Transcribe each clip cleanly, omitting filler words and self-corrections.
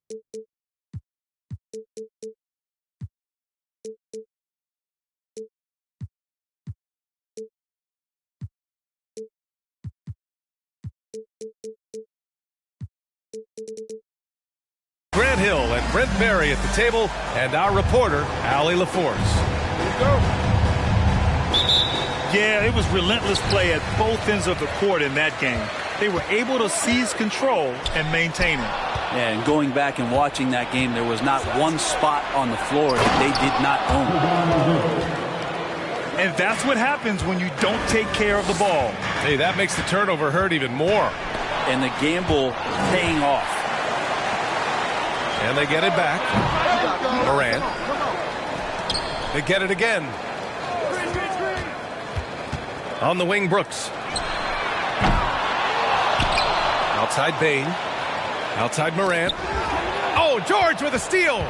Grant Hill and Brent Berry at the table, and our reporter, Allie LaForce. Here we go. Yeah, it was relentless play at both ends of the court in that game. They were able to seize control and maintain it. Yeah, and going back and watching that game, there was not one spot on the floor that they did not own. And that's what happens when you don't take care of the ball. Hey, that makes the turnover hurt even more. And the gamble paying off. And they get it back. Morant. They get it again. On the wing, Brooks. Outside Bain. Outside Morant. Oh, George with a steal.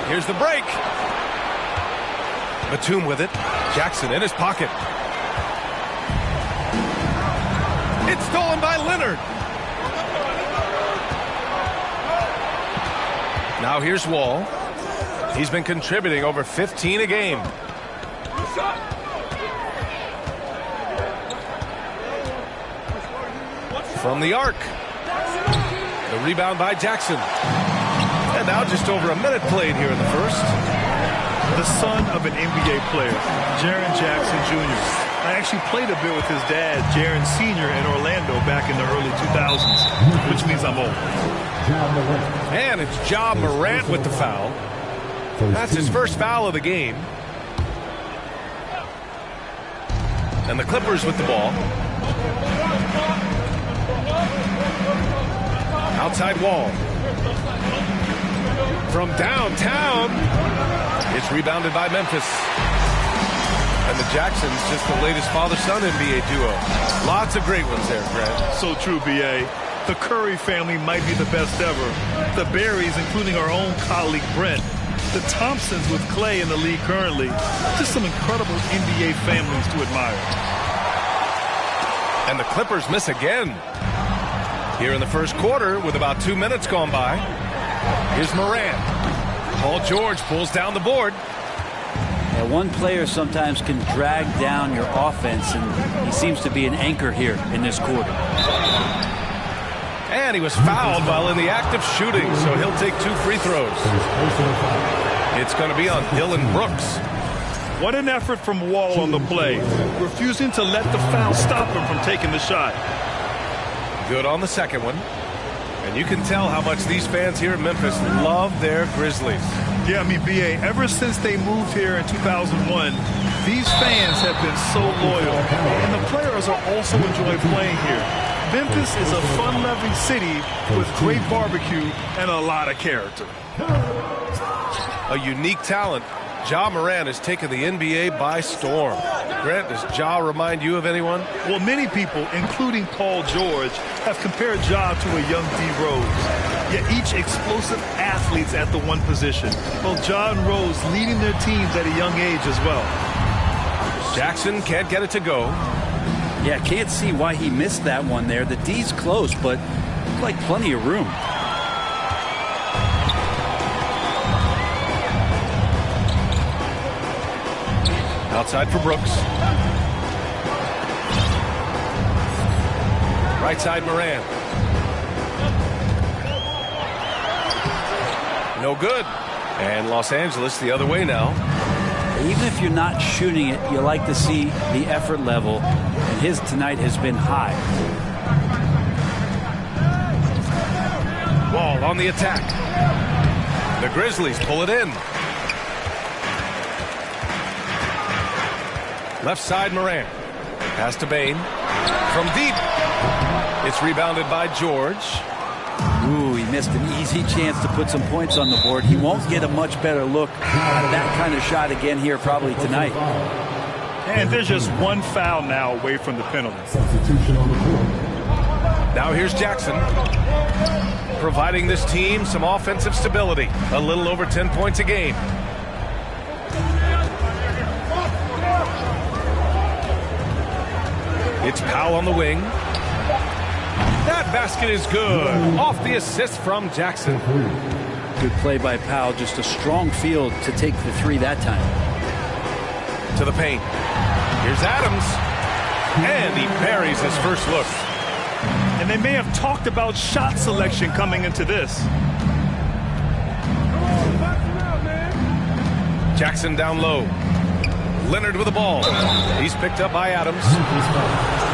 Here's the break. Batum with it. Jackson in his pocket. It's stolen by Leonard. Now here's Wall. He's been contributing over 15 a game. From the arc. The rebound by Jackson. And now just over a minute played here in the first. The son of an NBA player, Jaren Jackson Jr. I actually played a bit with his dad, Jaren Sr. in Orlando back in the early 2000s, which means I'm old. And it's Ja Morant with the foul. That's his first foul of the game. And the Clippers with the ball. Outside Wall. From downtown. It's rebounded by Memphis. And the Jacksons, just the latest father-son NBA duo. Lots of great ones there, Grant. So true, B.A. The Curry family might be the best ever. The Berrys, including our own colleague Brent. The Thompsons with Clay in the league currently. Just some incredible NBA families to admire. And the Clippers miss again. Here in the first quarter with about 2 minutes gone by. Here's Morant. Paul George pulls down the board. Yeah, one player sometimes can drag down your offense, and he seems to be an anchor here in this quarter. And he was fouled while in the act of shooting, so he'll take 2 free throws. It's going to be on Dylan Brooks. What an effort from Wall on the play, refusing to let the foul stop him from taking the shot. Good on the second one. And you can tell how much these fans here in Memphis love their Grizzlies. Yeah, I mean, B.A., ever since they moved here in 2001, these fans have been so loyal. And the players are also enjoying playing here. Memphis is a fun-loving city with great barbecue and a lot of character. A unique talent. Ja Morant has taken the NBA by storm. Grant, does Ja remind you of anyone? Well, many people, including Paul George, have compared Ja to a young D. Rose. Yet each explosive athletes at the one position. Both Ja and Rose leading their teams at a young age as well. Jackson can't get it to go. Yeah, can't see why he missed that one there. The D's close, but looked like plenty of room. Outside for Brooks. Right side Morant. No good. And Los Angeles the other way now. Even if you're not shooting it, you like to see the effort level, and his tonight has been high. Wall on the attack. The Grizzlies pull it in. Left side Morant. Pass to Bain. From deep. It's rebounded by George. Ooh, he missed an easy chance to put some points on the board. He won't get a much better look at that kind of shot again here probably tonight. And there's just one foul now away from the penalty. Now here's Jackson, providing this team some offensive stability. A little over 10 points a game. It's Powell on the wing. That basket is good. Off the assist from Jackson. Good play by Powell. Just a strong field to take the three that time. To the paint. Here's Adams. And he buries his first look. And they may have talked about shot selection coming into this. Jackson down low. Leonard with the ball. He's picked up by Adams.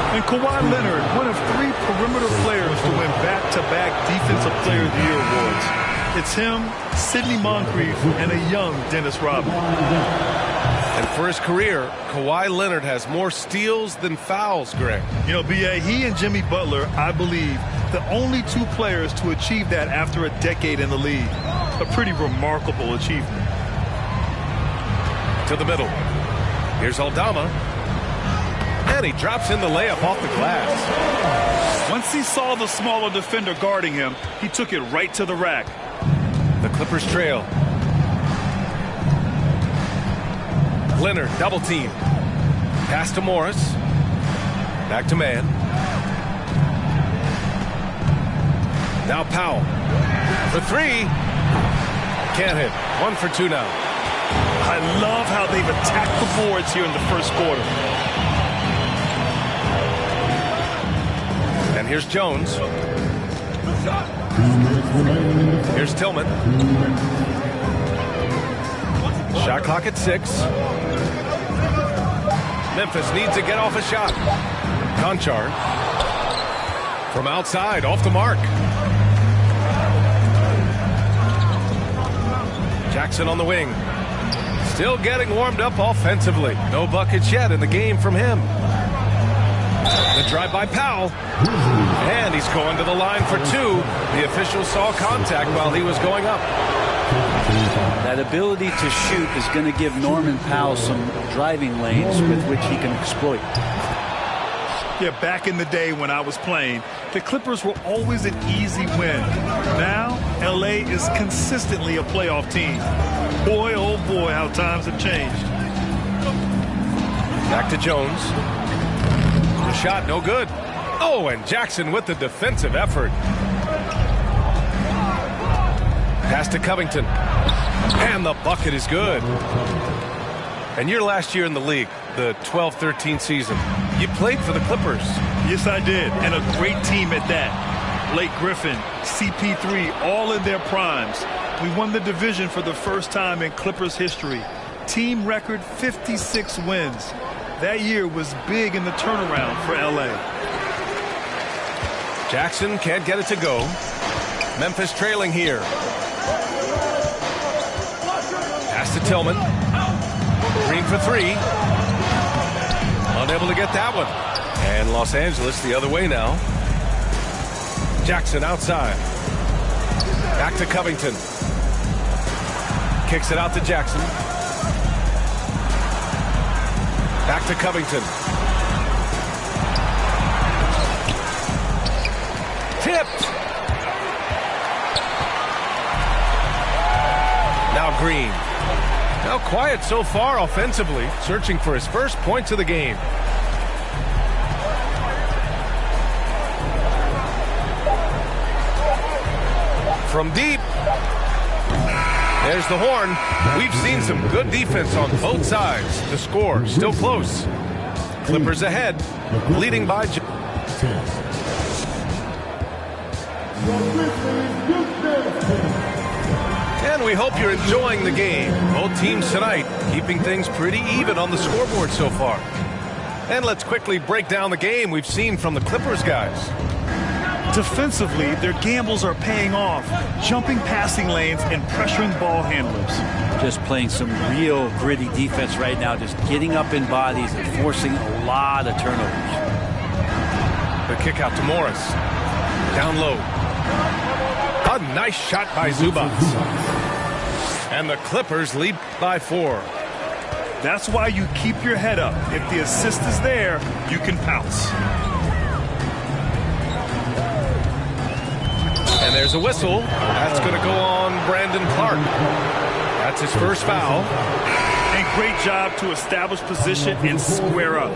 And Kawhi Leonard, one of 3 perimeter players to win back-to-back Defensive Player of the Year awards. It's him, Sidney Moncrief, and a young Dennis Rodman. And for his career, Kawhi Leonard has more steals than fouls, Greg. You know, B.A., he and Jimmy Butler, I believe, the only 2 players to achieve that after a decade in the league. A pretty remarkable achievement. To the middle. Here's Aldama. And he drops in the layup off the glass. Once he saw the smaller defender guarding him, he took it right to the rack. The Clippers trail. Leonard double team. Pass to Morris. Back to man. Now Powell. For 3. Can't hit. 1 for 2 now. I love how they've attacked the boards here in the first quarter. And here's Jones. Here's Tillman. Shot clock at 6. Memphis needs to get off a shot. Conchar. From outside, off the mark. Jackson on the wing. Still getting warmed up offensively. No buckets yet in the game from him. The drive by Powell. And he's going to the line for 2. The official saw contact while he was going up. That ability to shoot is going to give Norman Powell some driving lanes with which he can exploit. Yeah, back in the day when I was playing, the Clippers were always an easy win. Now, L.A. is consistently a playoff team. Boy, oh boy, how times have changed. Back to Jones. The shot, no good. Oh, and Jackson with the defensive effort. Pass to Covington. And the bucket is good. And your last year in the league, the 12-13 season, you played for the Clippers. Yes, I did. And a great team at that. Blake Griffin, CP3, all in their primes. We won the division for the first time in Clippers history. Team record 56 wins. That year was big in the turnaround for L.A. Jackson can't get it to go. Memphis trailing here. Pass to Tillman. Green for 3. Unable to get that one. And Los Angeles the other way now. Jackson outside. Back to Covington. Kicks it out to Jackson. Back to Covington. Tipped. Now Green. Now quiet so far offensively, searching for his first points of the game. From deep. There's the horn. We've seen some good defense on both sides. The score still close. Clippers ahead, leading by... And we hope you're enjoying the game. Both teams tonight keeping things pretty even on the scoreboard so far. And let's quickly break down the game we've seen from the Clippers guys. Defensively, their gambles are paying off, jumping passing lanes and pressuring ball handlers. Just playing some real gritty defense right now, just getting up in bodies and forcing a lot of turnovers. The kick out to Morris. Down low. A nice shot by Zubac. And the Clippers lead by 4. That's why you keep your head up. If the assist is there, you can pounce. And there's a whistle. That's going to go on Brandon Clark. That's his first foul. And great job to establish position and square up.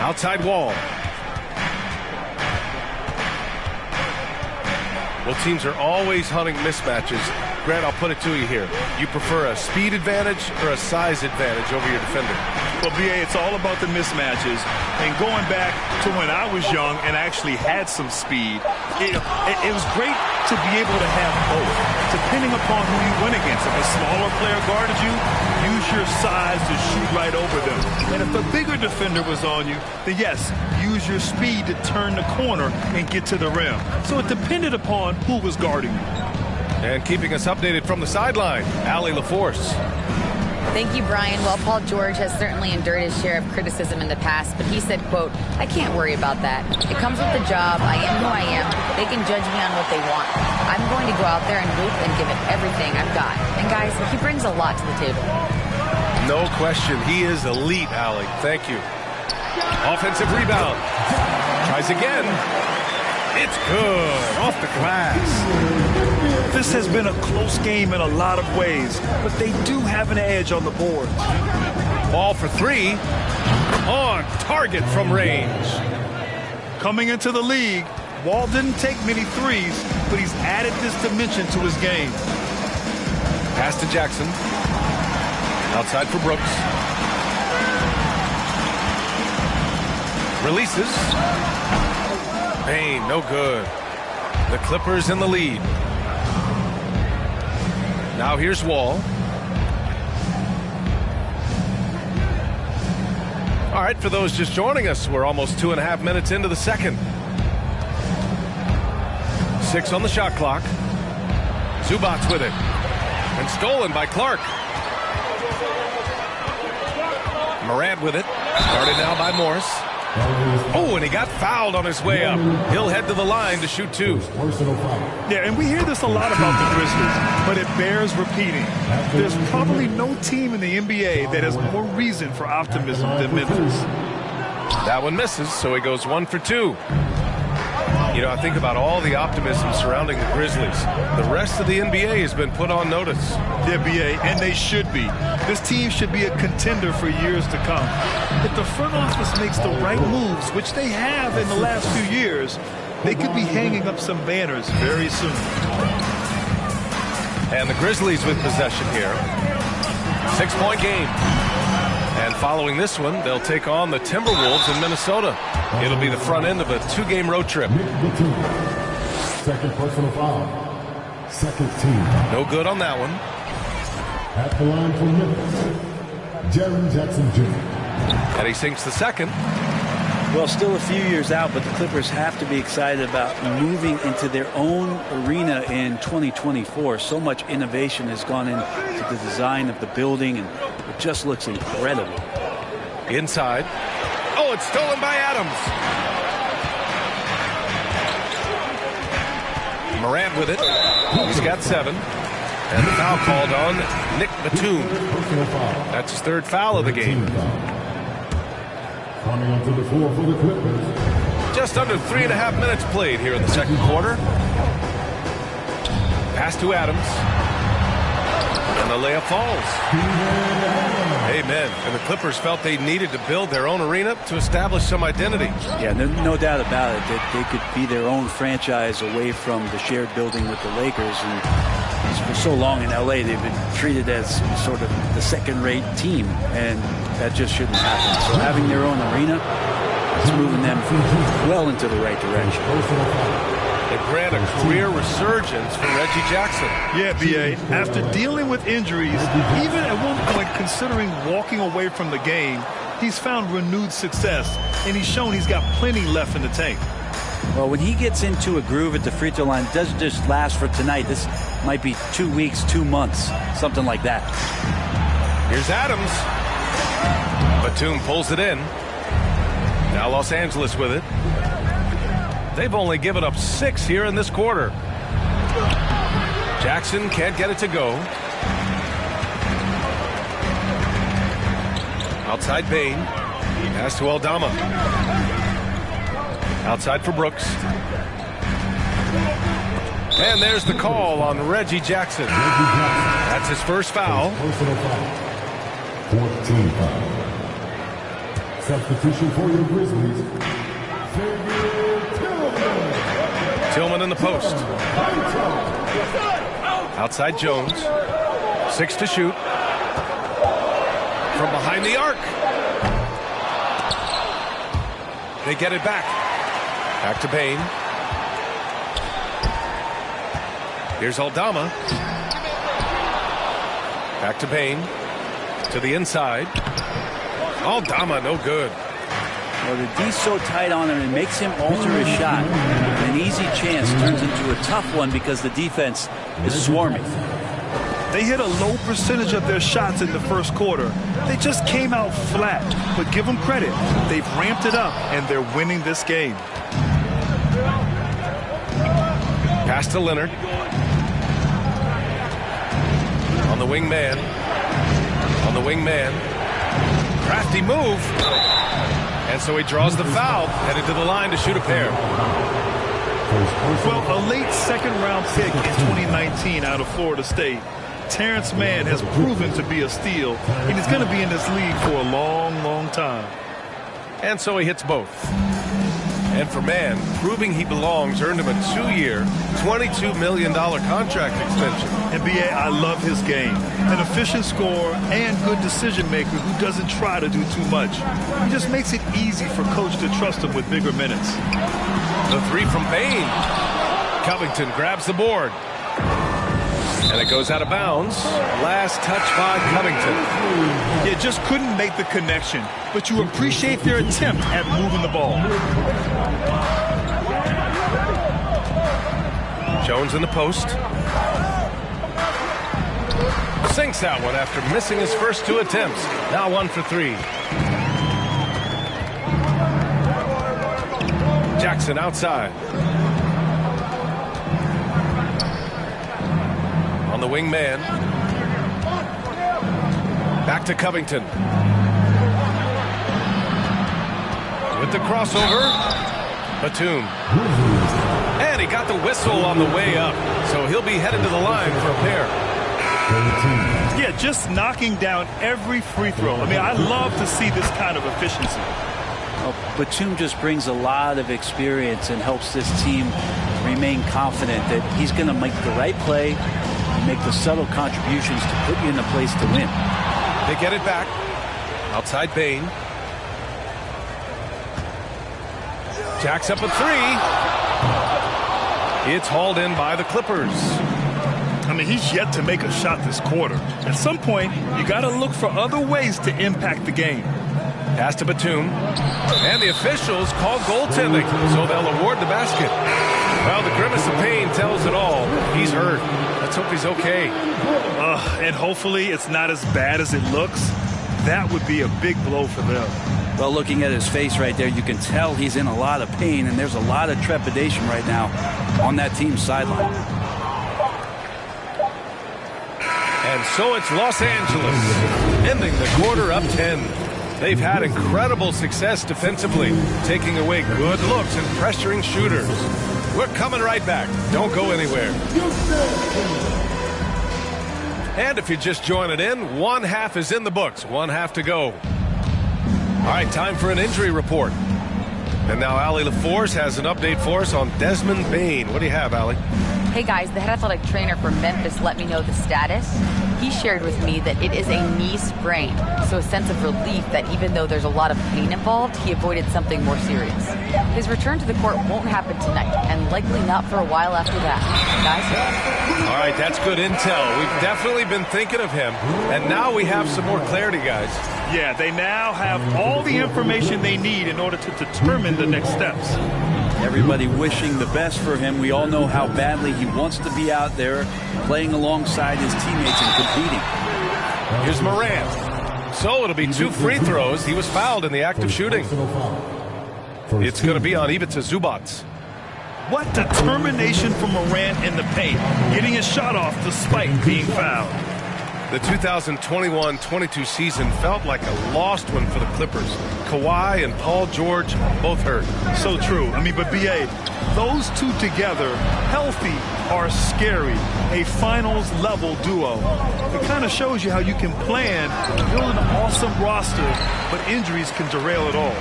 Outside Wall. Well, teams are always hunting mismatches. Grant, I'll put it to you here. You prefer a speed advantage or a size advantage over your defender? Well, BA, it's all about the mismatches. And going back to when I was young and actually had some speed, it was great to be able to have both, depending upon who you went against. If a smaller player guarded you, use your size to shoot right over them. And if a bigger defender was on you, then yes, use your speed to turn the corner and get to the rim. So it depended upon who was guarding you. And keeping us updated from the sideline, Allie LaForce. Thank you, Brian. Well, Paul George has certainly endured his share of criticism in the past, but he said, quote, "I can't worry about that. It comes with the job. I am who I am. They can judge me on what they want. I'm going to go out there and hoop and give it everything I've got." And guys, he brings a lot to the table. No question. He is elite, Allie. Thank you. Offensive rebound. Tries again. It's good. Off the glass. This has been a close game in a lot of ways, but they do have an edge on the board. Ball for three. On target from range. Coming into the league, Wall didn't take many threes, but he's added this dimension to his game. Pass to Jackson. Outside for Brooks. Releases. Payne, no good. The Clippers in the lead. Now here's Wall. All right, for those just joining us, we're almost 2.5 minutes into the second. 6 on the shot clock. Zubac's with it. And stolen by Clark. Morant with it. Started now by Morris. Oh, and he got fouled on his way up. He'll head to the line to shoot 2. Yeah, and we hear this a lot about the Grizzlies, but it bears repeating. There's probably no team in the NBA that has more reason for optimism than Memphis. That one misses, so he goes 1 for 2. You know, I think about all the optimism surrounding the Grizzlies. The rest of the NBA has been put on notice. Yeah, BA, and they should be. This team should be a contender for years to come. If the front office makes the right moves, which they have in the last few years, they could be hanging up some banners very soon. And the Grizzlies with possession here. 6-point game. And following this one, they'll take on the Timberwolves in Minnesota. It'll be the front end of a 2-game road trip. Second personal foul. Second team. No good on that one. At the line for Memphis, Jaren Jackson Jr. And he sinks the second. Well, still a few years out, but the Clippers have to be excited about moving into their own arena in 2024. So much innovation has gone into the design of the building, and it just looks incredible. Inside. Oh, it's stolen by Adams. Morant with it. He's got 7. And the foul called on Nick Batum. That's his 3rd foul of the game. Coming onto the floor for the Clippers. Just under 3.5 minutes played here in the second quarter. Pass to Adams. And the layup falls. Amen. And the Clippers felt they needed to build their own arena to establish some identity. Yeah, no doubt about it that they could be their own franchise away from the shared building with the Lakers. And for so long in LA, they've been treated as sort of the second-rate team, and that just shouldn't happen. So having their own arena is moving them well into the right direction. It granted a career resurgence for Reggie Jackson. Yeah, BA. After dealing with injuries, even at one point considering walking away from the game, he's found renewed success, and he's shown he's got plenty left in the tank. Well, when he gets into a groove at the free throw line, it doesn't just last for tonight. This might be 2 weeks, 2 months, something like that. Here's Adams. Batum pulls it in. Now Los Angeles with it. They've only given up 6 here in this quarter. Jackson can't get it to go. Outside Payne. Pass to Aldama. Outside for Brooks. And there's the call on Reggie Jackson. That's his first foul. 14 foul. Substitution for your Grizzlies. Tillman in the post. Outside Jones. 6 to shoot. From behind the arc. They get it back. Back to Bain. Here's Aldama. Back to Bain. To the inside. Aldama, no good. Well, the D's so tight on him, it makes him alter his shot. An easy chance turns into a tough one because the defense is swarming. They hit a low percentage of their shots in the first quarter. They just came out flat, but give them credit. They've ramped it up, and they're winning this game. Pass to Leonard. On the wing man. On the wing man. Crafty move. And so he draws the foul, headed to the line to shoot a pair. Well, a late second-round pick in 2019 out of Florida State. Terrence Mann has proven to be a steal, and he's going to be in this league for a long, long time. And so he hits both. And for Mann, proving he belongs earned him a 2-year, $22 million contract extension. And B.A., I love his game. An efficient scorer and good decision maker who doesn't try to do too much. He just makes it easy for coach to trust him with bigger minutes. The 3 from Bain. Covington grabs the board. And it goes out of bounds. Last touch by Covington. Yeah, just couldn't make the connection, but you appreciate their attempt at moving the ball. Jones in the post. Sinks that one after missing his first 2 attempts. Now 1 for 3. Jackson outside. On the wing man. Back to Covington. With the crossover. Batum. And he got the whistle on the way up. So he'll be headed to the line for a pair. Yeah, just knocking down every free throw. I mean, I love to see this kind of efficiency. Well, Batum just brings a lot of experience and helps this team remain confident that he's going to make the right play and make the subtle contributions to put you in a place to win. They get it back. Outside Bain. Jacks up a 3. It's hauled in by the Clippers. I mean, he's yet to make a shot this quarter. At some point, you got to look for other ways to impact the game. Pass to Batum. And the officials call goaltending, so they'll award the basket. Well, the grimace of pain tells it all. He's hurt. Let's hope he's okay. And hopefully it's not as bad as it looks. That would be a big blow for them. Well, looking at his face right there, you can tell he's in a lot of pain, and there's a lot of trepidation right now on that team's sideline. And so it's Los Angeles, ending the quarter up 10. They've had incredible success defensively, taking away good looks and pressuring shooters. We're coming right back. Don't go anywhere. And if you're just joining in, 1 half is in the books, 1 half to go. All right, time for an injury report. And now Allie LaForce has an update for us on Desmond Bain. What do you have, Allie? Hey guys, the head athletic trainer for Memphis let me know the status. He shared with me that it is a knee sprain, so a sense of relief that even though there's a lot of pain involved, he avoided something more serious. His return to the court won't happen tonight, and likely not for a while after that. Guys? All right, that's good intel. We've definitely been thinking of him, and now we have some more clarity, guys. Yeah, they now have all the information they need in order to determine the next steps. Everybody wishing the best for him. We all know how badly he wants to be out there playing alongside his teammates and competing. Here's Morant. So it'll be 2 free throws. He was fouled in the act of shooting. It's going to be on Ivica Zubac. What determination from Morant in the paint, getting his shot off despite being fouled. The 2021-22 season felt like a lost one for the Clippers. Kawhi and Paul George both hurt. So true. I mean, but B.A., those two together, healthy, are scary. A finals-level duo. It kind of shows you how you can plan, build an awesome roster, but injuries can derail it all.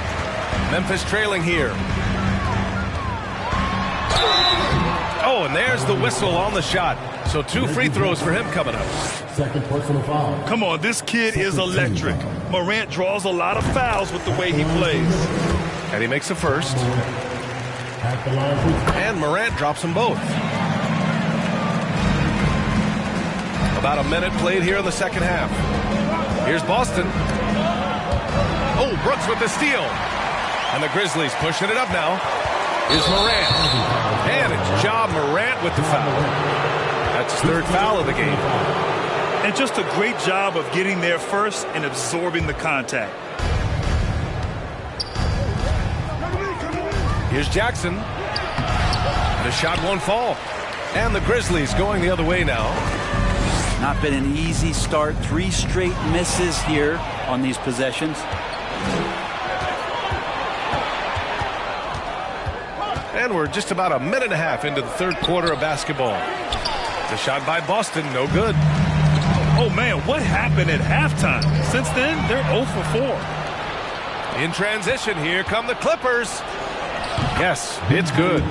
Memphis trailing here. Oh, and there's the whistle on the shot. So 2 free throws for him coming up. Second personal foul. Come on, this kid is electric. Morant draws a lot of fouls with the way he plays. And he makes the first. At the line for And Morant drops them both. About a minute played here in the second half. Here's Boston. Oh, Brooks with the steal. And the Grizzlies pushing it up now. Is Morant. And it's Ja Morant with the foul. That's his 3rd foul of the game. And just a great job of getting there first and absorbing the contact. Here's Jackson. The shot won't fall. And the Grizzlies going the other way now. Not been an easy start. 3 straight misses here on these possessions. And we're just about a minute and a half into the 3rd quarter of basketball. The shot by Boston, no good. Oh, man, what happened at halftime? Since then, they're 0 for 4. In transition, here come the Clippers. Yes, it's good.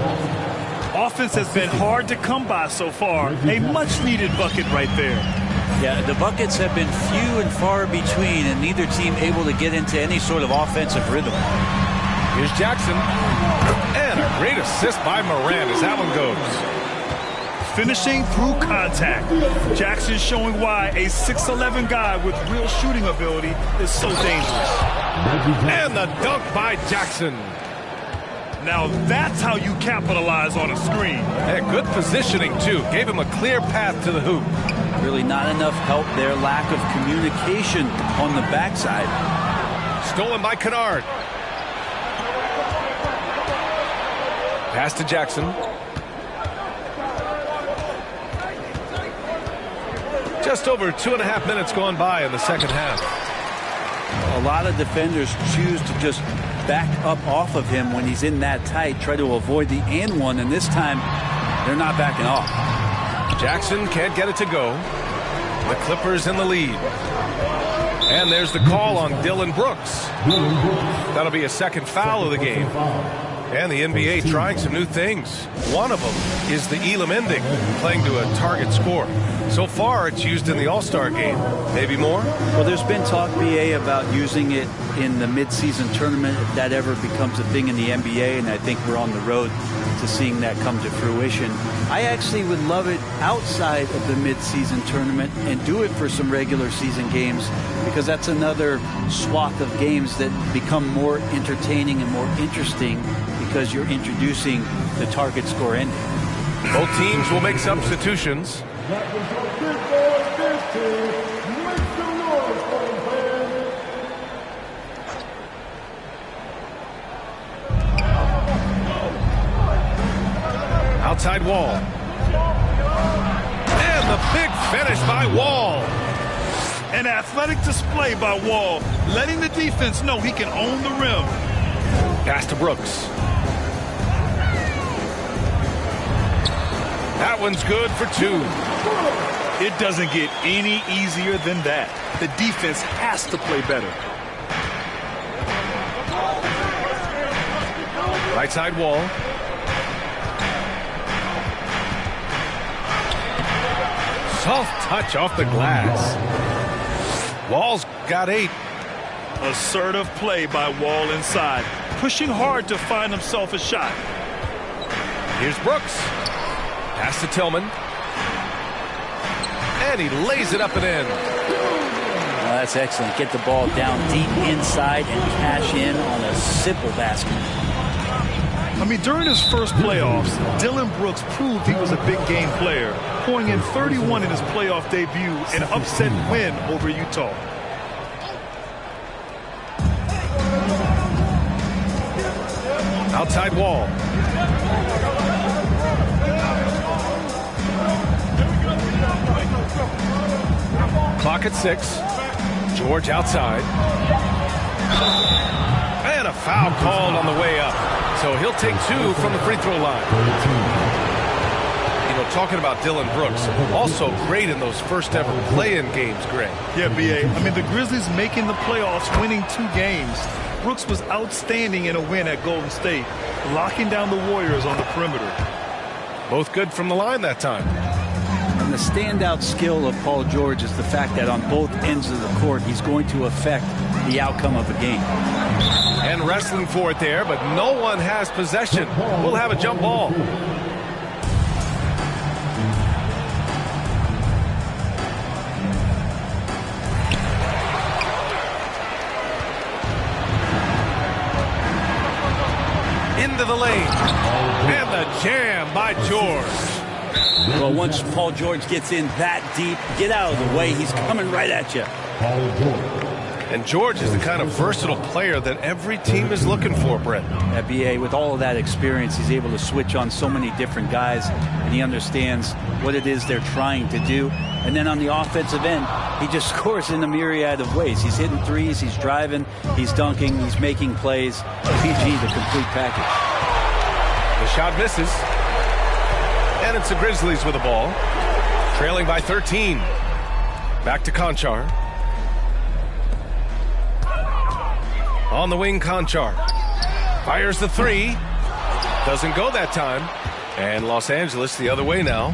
Offense has been hard to come by so far. A much-needed bucket right there. Yeah, the buckets have been few and far between, and neither team able to get into any sort of offensive rhythm. Here's Jackson. And a great assist by Morant as that one goes. Finishing through contact. Jackson showing why a 6'11" guy with real shooting ability is so dangerous. And the dunk by Jackson. Now that's how you capitalize on a screen. Hey, good positioning, too. Gave him a clear path to the hoop. Really not enough help there. Lack of communication on the backside. Stolen by Kennard. Pass to Jackson. Just over 2.5 minutes gone by in the second half. A lot of defenders choose to just back up off of him when he's in that tight, try to avoid the and one, and this time they're not backing off. Jackson can't get it to go. The Clippers in the lead. And there's the call on Dylan Brooks. That'll be a 2nd foul of the game. And the NBA trying some new things. One of them is the Elam ending, playing to a target score. So far, it's used in the All-Star game. Maybe more? Well, there's been talk, BA, about using it in the midseason tournament if that ever becomes a thing in the NBA, and I think we're on the road to seeing that come to fruition. I actually would love it outside of the midseason tournament and do it for some regular season games, because that's another swath of games that become more entertaining and more interesting because you're introducing the target score ending. Both teams will make substitutions. that was your big boy this team. Make some noise for them, fans. Outside Wall. And the big finish by Wall. An athletic display by Wall, letting the defense know he can own the rim. Pass to Brooks. That one's good for two. It doesn't get any easier than that. The defense has to play better. Right side Wall. Soft touch off the glass. Wall's got 8. Assertive play by Wall inside, pushing hard to find himself a shot. Here's Brooks. Pass to Tillman. And he lays it up and in. Well, that's excellent. Get the ball down deep inside and cash in on a simple basket. I mean, during his first playoffs, Dylan Brooks proved he was a big game player, pouring in 31 in his playoff debut, an upset win over Utah. Outside Wall. Clock clock at 6. George outside. And a foul called on the way up. So he'll take 2 from the free throw line. You know, talking about Dylan Brooks, also great in those first ever play-in games, Greg. Yeah, B.A. I mean, the Grizzlies making the playoffs, winning 2 games. Brooks was outstanding in a win at Golden State, locking down the Warriors on the perimeter. Both good from the line that time. And the standout skill of Paul George is the fact that on both ends of the court, he's going to affect the outcome of a game. And wrestling for it there, but no one has possession. We'll have a jump ball. Into the lane. And the jam by George. Well, once Paul George gets in that deep, get out of the way. He's coming right at you. And George is the kind of versatile player that every team is looking for, Brett. At BA, with all of that experience, he's able to switch on so many different guys, and he understands what it is they're trying to do. And then on the offensive end, he just scores in a myriad of ways. He's hitting threes, he's driving, he's dunking, he's making plays. PG, the complete package. The shot misses. And it's the Grizzlies with the ball, trailing by 13. Back to Conchar. On the wing, Conchar fires the 3. Doesn't go that time. And Los Angeles the other way now.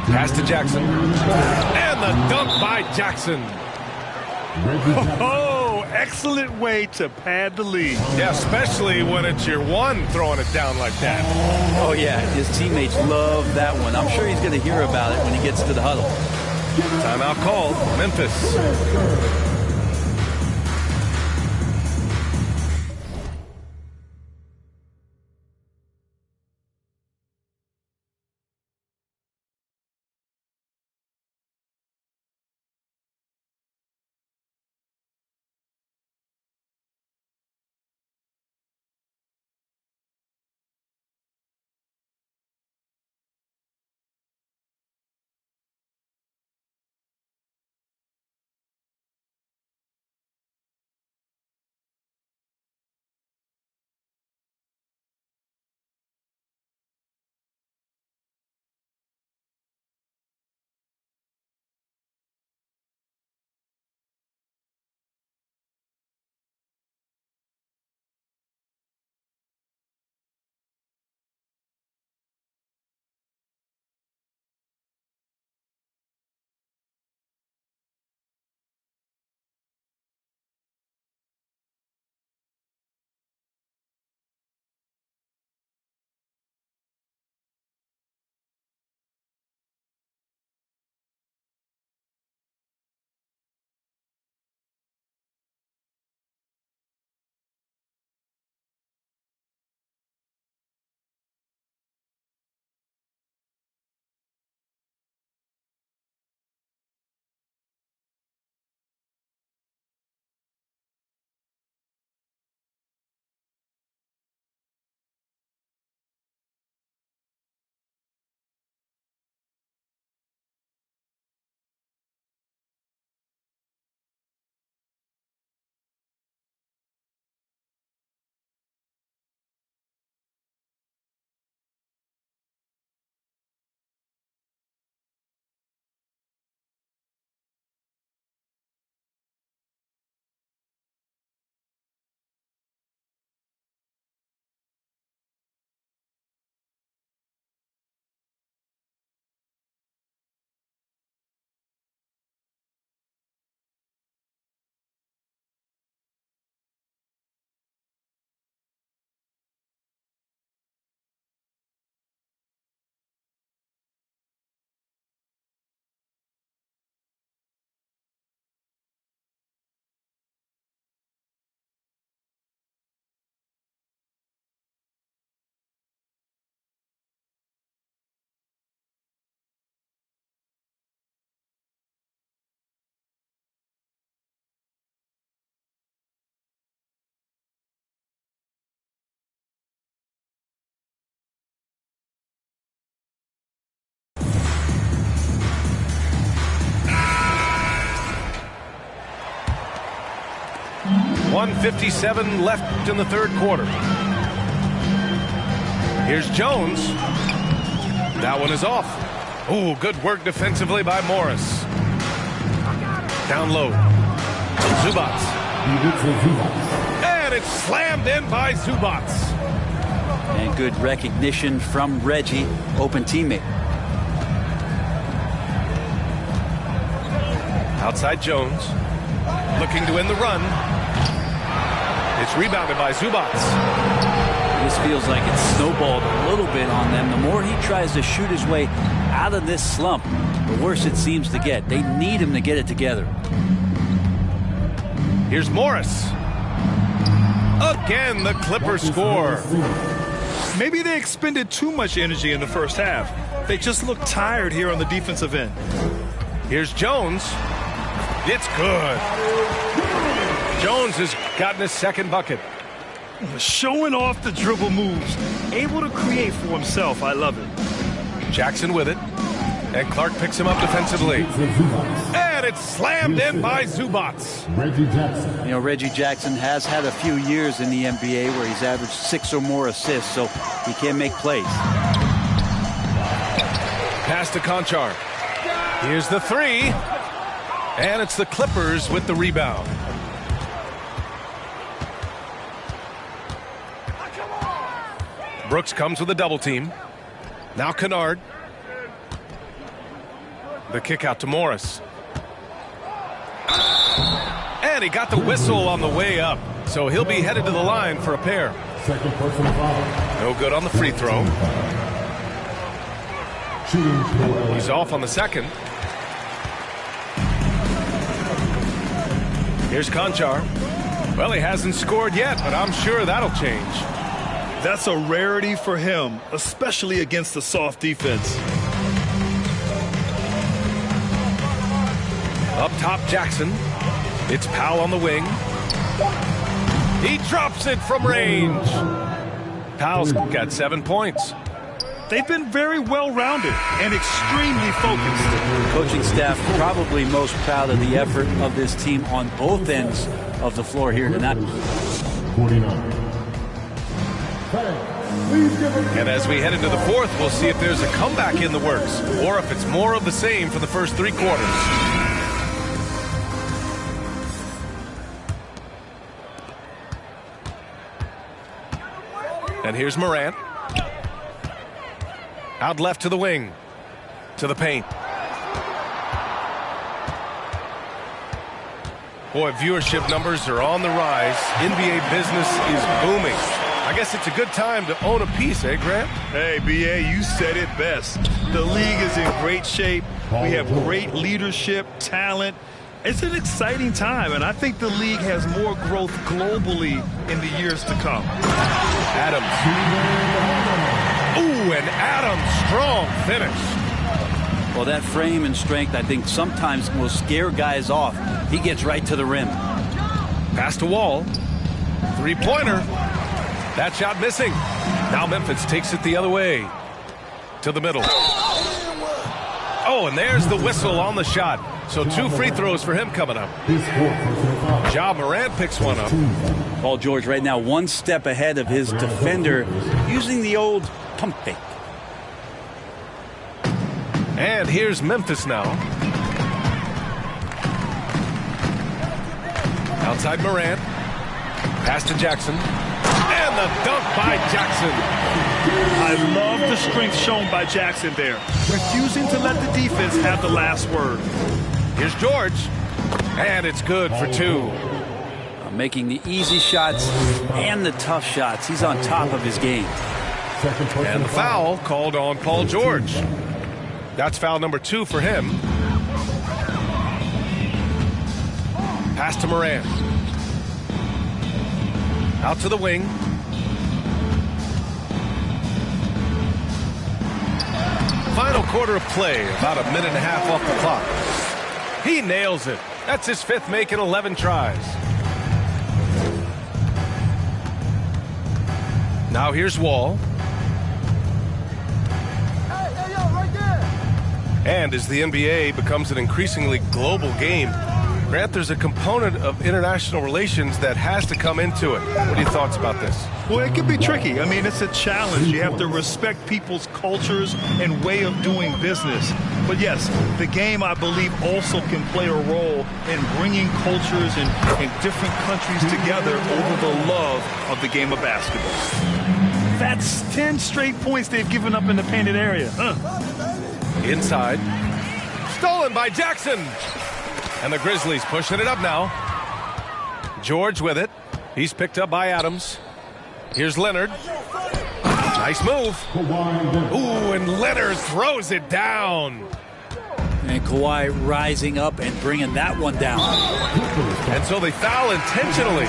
Pass to Jackson. And the dunk by Jackson. Oh, excellent way to pad the lead. Yeah, especially when it's your one throwing it down like that. Oh, yeah, his teammates love that one. I'm sure he's going to hear about it when he gets to the huddle. Timeout called, Memphis. 1:57 left in the third quarter. Here's Jones. That one is off. Oh, good work defensively by Morris. Down low. Zubats. And it's slammed in by Zubats. And good recognition from Reggie, open teammate. Outside Jones, looking to end the run. It's rebounded by Zubats. This feels like it's snowballed a little bit on them. The more he tries to shoot his way out of this slump, the worse it seems to get. They need him to get it together. Here's Morris. Again, the Clippers score. Maybe they expended too much energy in the first half. They just look tired here on the defensive end. Here's Jones. It's good. Jones has gotten his second bucket. Showing off the dribble moves. Able to create for himself. I love it. Jackson with it. And Clark picks him up defensively. And it's slammed in by Zubats. Reggie Jackson. You know, Reggie Jackson has had a few years in the NBA where he's averaged 6 or more assists, so he can make plays. Pass to Conchar. Here's the three. And it's the Clippers with the rebound. Brooks comes with a double team. Now Kennard. The kick out to Morris. And he got the whistle on the way up. So he'll be headed to the line for a pair. Second personal foul. No good on the free throw. He's off on the second. Here's Conchar. Well, he hasn't scored yet, but I'm sure that'll change. That's a rarity for him, especially against the soft defense. Up top, Jackson. It's Powell on the wing. He drops it from range. Powell's got 7 points. They've been very well-rounded and extremely focused. Coaching staff probably most proud of the effort of this team on both ends of the floor here tonight. 49. And as we head into the fourth, we'll see if there's a comeback in the works or if it's more of the same for the first 3 quarters. And here's Morant. Out left to the wing. To the paint. Boy, viewership numbers are on the rise. NBA business is booming. I guess it's a good time to own a piece, eh, Grant? Hey, B.A., you said it best. The league is in great shape. We have great leadership, talent. It's an exciting time, and I think the league has more growth globally in the years to come. Adams. Ooh, and Adams, strong finish. Well, that frame and strength, I think, sometimes will scare guys off. He gets right to the rim. Pass to Wall. Three-pointer. That shot missing. Now Memphis takes it the other way. To the middle. Oh, and there's the whistle on the shot. So 2 free throws for him coming up. Ja Morant picks one up. Paul George right now 1 step ahead of his defender using the old pump fake. And here's Memphis now. Outside Morant. Pass to Jackson. And the dunk by Jackson. I love the strength shown by Jackson there. Refusing to let the defense have the last word. Here's George. And it's good for 2. Making the easy shots and the tough shots. He's on top of his game. And the foul called on Paul George. That's foul number 2 for him. Pass to Morant. Out to the wing. Final quarter of play, about 1.5 minutes off the clock. He nails it. That's his 5th make in 11 tries. Now here's Wall. And as the NBA becomes an increasingly global game, Grant, there's a component of international relations that has to come into it. What are your thoughts about this? Well, it can be tricky. I mean, it's a challenge. You have to respect people's cultures and way of doing business. But yes, the game, I believe, also can play a role in bringing cultures in different countries together over the love of the game of basketball. That's 10 straight points they've given up in the painted area. Inside. Stolen by Jackson. And the Grizzlies pushing it up now. George with it. He's picked up by Adams. Here's Leonard. Nice move. Ooh, and Leonard throws it down. And Kawhi rising up and bringing that one down. And so they foul intentionally.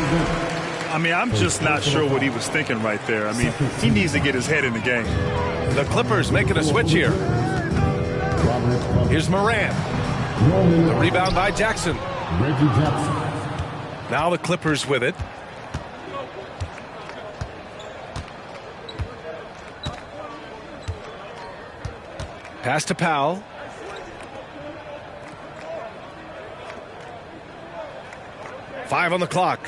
I mean, I'm just not sure what he was thinking right there. I mean, he needs to get his head in the game. The Clippers making a switch here. Here's Morant. The rebound by Jackson. Now the Clippers with it. Pass to Powell. Five on the clock.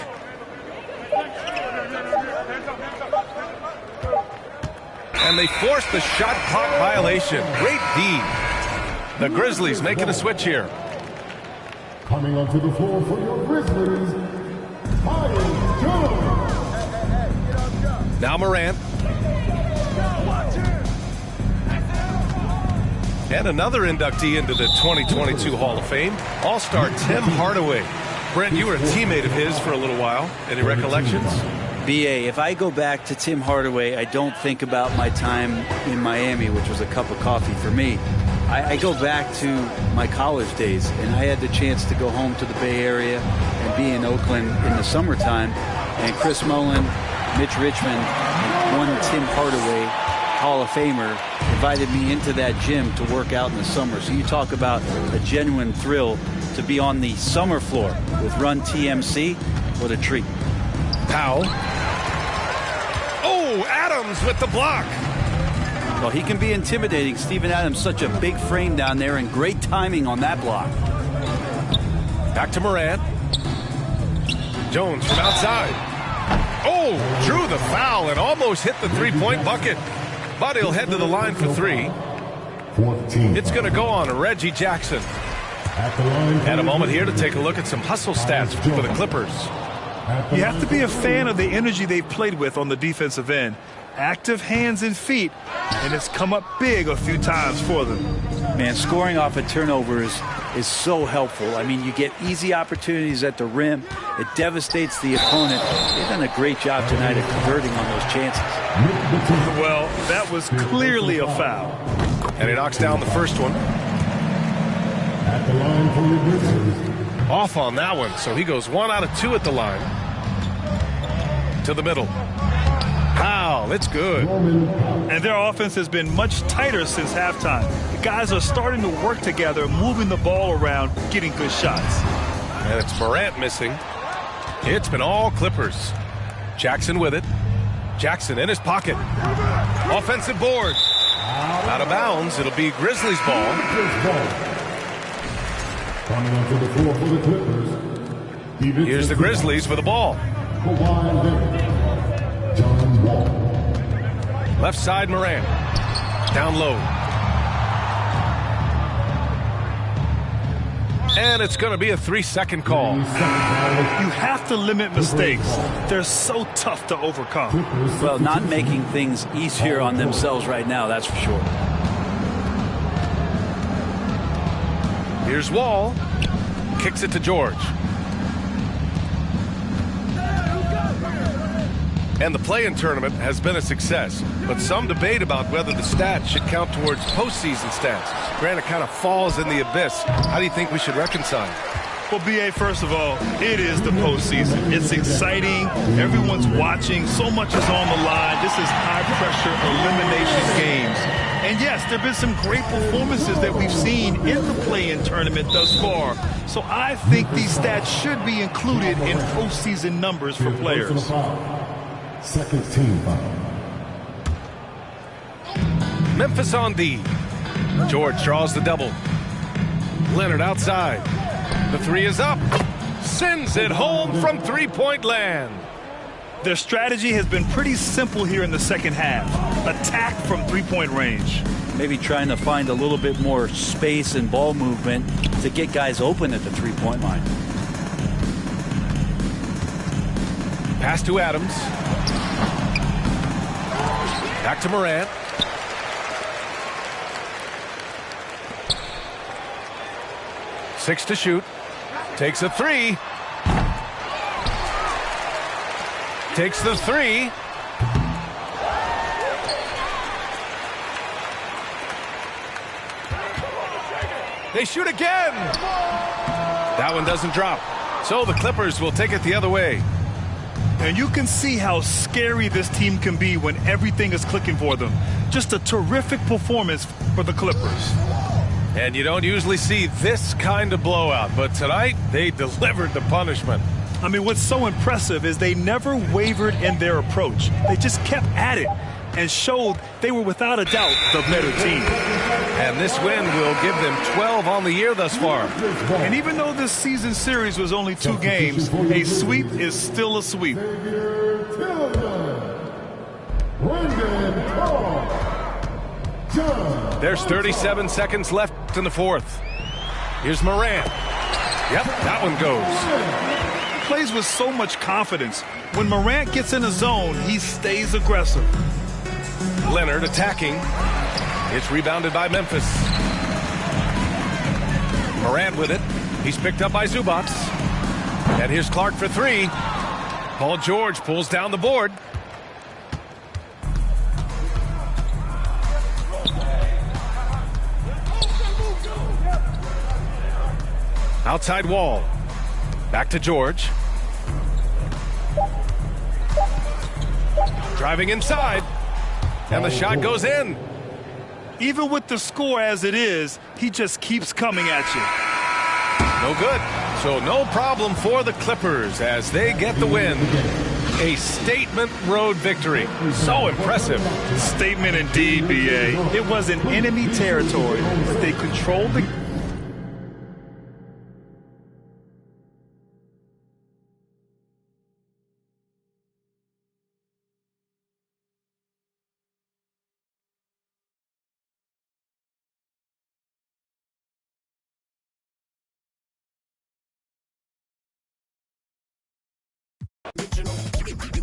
And they force the shot clock violation. Great D. The Grizzlies making a switch here. Coming onto the floor for your Grizzlies, Myles Jones. Now Morant. And another inductee into the 2022 Hall of Fame, All-Star Tim Hardaway. Brent, you were a teammate of his for a little while. Any recollections? BA, if I go back to Tim Hardaway, I don't think about my time in Miami, which was a cup of coffee for me. I go back to my college days, and I had the chance to go home to the Bay Area and be in Oakland in the summertime. And Chris Mullin, Mitch Richmond, and one Tim Hardaway, Hall of Famer, invited me into that gym to work out in the summer. So you talk about a genuine thrill to be on the summer floor with Run TMC. What a treat. Powell. Oh, Adams with the block. Well, he can be intimidating. Steven Adams, such a big frame down there, and great timing on that block. Back to Morant. Jones from outside. Oh, drew the foul and almost hit the three-point bucket. But he'll head to the line for three. 14. It's going to go on Reggie Jackson. And a moment here to take a look at some hustle stats for the Clippers. You have to be a fan of the energy they've played with on the defensive end. Active hands and feet, and it's come up big a few times for them. Man, scoring off of turnovers is so helpful. I mean, you get easy opportunities at the rim. It devastates the opponent. They've done a great job tonight of converting on those chances. Well, that was clearly a foul. And he knocks down the first one. At the line for your Grizzlies. Off on that one, so he goes 1 out of 2 at the line. To the middle. Foul, it's good. And their offense has been much tighter since halftime. The guys are starting to work together, moving the ball around, getting good shots. And it's Morant missing. It's been all Clippers. Jackson with it. Jackson in his pocket. Offensive board. Out of bounds. It'll be Grizzlies ball. Coming onto the floor for the Clippers. Here's the Grizzlies with the ball. John Wall. Left side Morant. Down low. And it's going to be a 3-second call. You have to limit mistakes. They're so tough to overcome. Well, not making things easier on themselves right now, that's for sure. Here's Wall. Kicks it to George. And the play-in tournament has been a success, but some debate about whether the stats should count towards postseason stats. Grant, it kind of falls in the abyss. How do you think we should reconcile? Well, BA, first of all, it is the postseason. It's exciting. Everyone's watching. So much is on the line. This is high-pressure elimination games. And yes, there have been some great performances that we've seen in the play-in tournament thus far. So I think these stats should be included in postseason numbers for players. Second team foul. Memphis on D. George draws the double. Leonard outside. The three is up. Sends it home from three-point land. Their strategy has been pretty simple here in the second half. Attack from three-point range. Maybe trying to find a little bit more space and ball movement to get guys open at the three-point line. Pass to Adams. Back to Morant. Six to shoot. Takes a three. Takes the three. They shoot again. That one doesn't drop. So the Clippers will take it the other way. And you can see how scary this team can be when everything is clicking for them. Just a terrific performance for the Clippers. And you don't usually see this kind of blowout, but tonight they delivered the punishment. I mean, what's so impressive is they never wavered in their approach. They just kept at it and showed they were without a doubt the better team. And this win will give them 12 on the year thus far. And even though this season series was only 2 games, a sweep is still a sweep. There's 37 seconds left in the fourth. Here's Morant. Yep, that one goes. Plays with so much confidence. When Morant gets in a zone, he stays aggressive. Leonard attacking. It's rebounded by Memphis. Morant with it. He's picked up by Zubac. And here's Clark for three. Paul George pulls down the board. Outside wall. Back to George. Driving inside. And the shot goes in. Even with the score as it is, he just keeps coming at you. No good. So no problem for the Clippers as they get the win. A statement road victory. So impressive. Statement indeed, B.A. It was in enemy territory, but they controlled the Original.